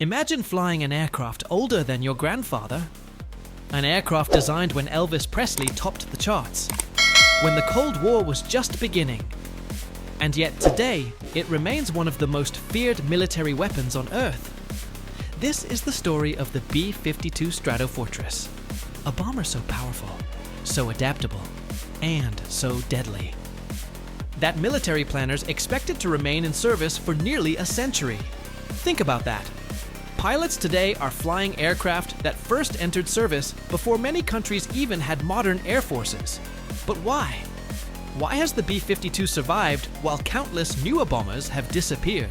Imagine flying an aircraft older than your grandfather. An aircraft designed when Elvis Presley topped the charts, when the Cold War was just beginning. And yet today, it remains one of the most feared military weapons on Earth. This is the story of the B-52 Stratofortress, a bomber so powerful, so adaptable, and so deadly, that military planners expect it to remain in service for nearly a century. Think about that. Pilots today are flying aircraft that first entered service before many countries even had modern air forces. But why? Why has the B-52 survived while countless newer bombers have disappeared?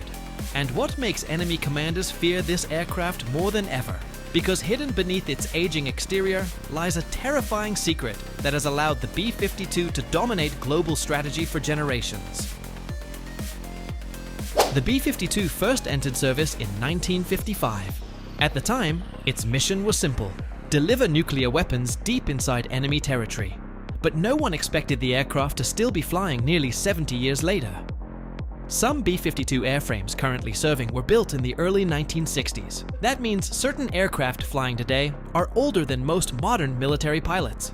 And what makes enemy commanders fear this aircraft more than ever? Because hidden beneath its aging exterior lies a terrifying secret that has allowed the B-52 to dominate global strategy for generations. The B-52 first entered service in 1955. At the time, its mission was simple: deliver nuclear weapons deep inside enemy territory. But no one expected the aircraft to still be flying nearly 70 years later. Some B-52 airframes currently serving were built in the early 1960s. That means certain aircraft flying today are older than most modern military pilots.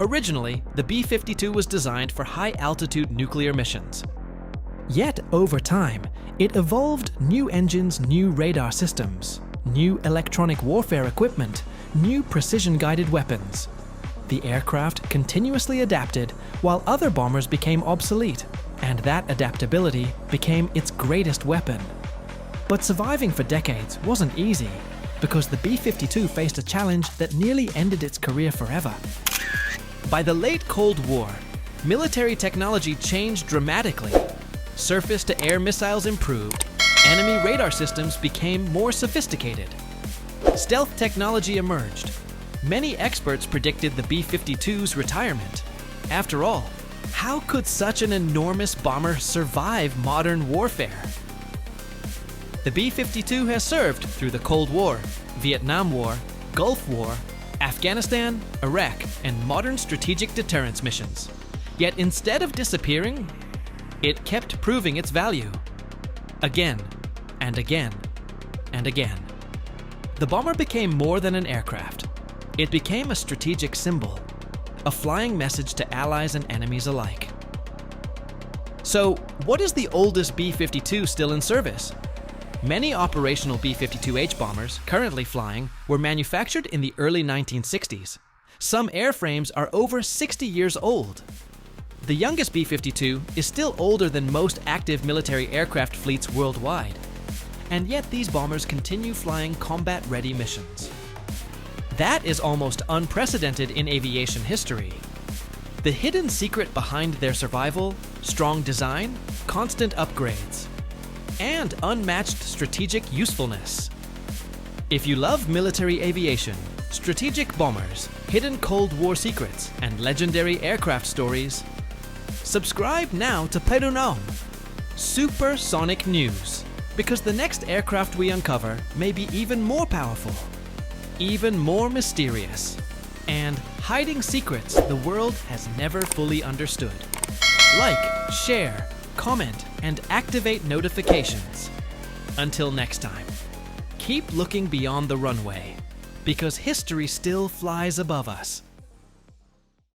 Originally, the B-52 was designed for high-altitude nuclear missions. Yet, over time, it evolved new engines, new radar systems, new electronic warfare equipment, new precision-guided weapons. The aircraft continuously adapted while other bombers became obsolete, and that adaptability became its greatest weapon. But surviving for decades wasn't easy, because the B-52 faced a challenge that nearly ended its career forever. By the late Cold War, military technology changed dramatically. Surface-to-air missiles improved, enemy radar systems became more sophisticated. Stealth technology emerged. Many experts predicted the B-52's retirement. After all, how could such an enormous bomber survive modern warfare? The B-52 has served through the Cold War, Vietnam War, Gulf War, Afghanistan, Iraq, and modern strategic deterrence missions. Yet instead of disappearing, it kept proving its value. Again, and again, and again. The bomber became more than an aircraft. It became a strategic symbol, a flying message to allies and enemies alike. So, what is the oldest B-52 still in service? Many operational B-52H bombers currently flying were manufactured in the early 1960s. Some airframes are over 60 years old. The youngest B-52 is still older than most active military aircraft fleets worldwide. And yet these bombers continue flying combat-ready missions. That is almost unprecedented in aviation history. The hidden secret behind their survival: strong design, constant upgrades, and unmatched strategic usefulness. If you love military aviation, strategic bombers, hidden Cold War secrets, and legendary aircraft stories, subscribe now to Perunam, Supersonic News, because the next aircraft we uncover may be even more powerful, even more mysterious, and hiding secrets the world has never fully understood. Like, share, comment, and activate notifications. Until next time, keep looking beyond the runway, because history still flies above us.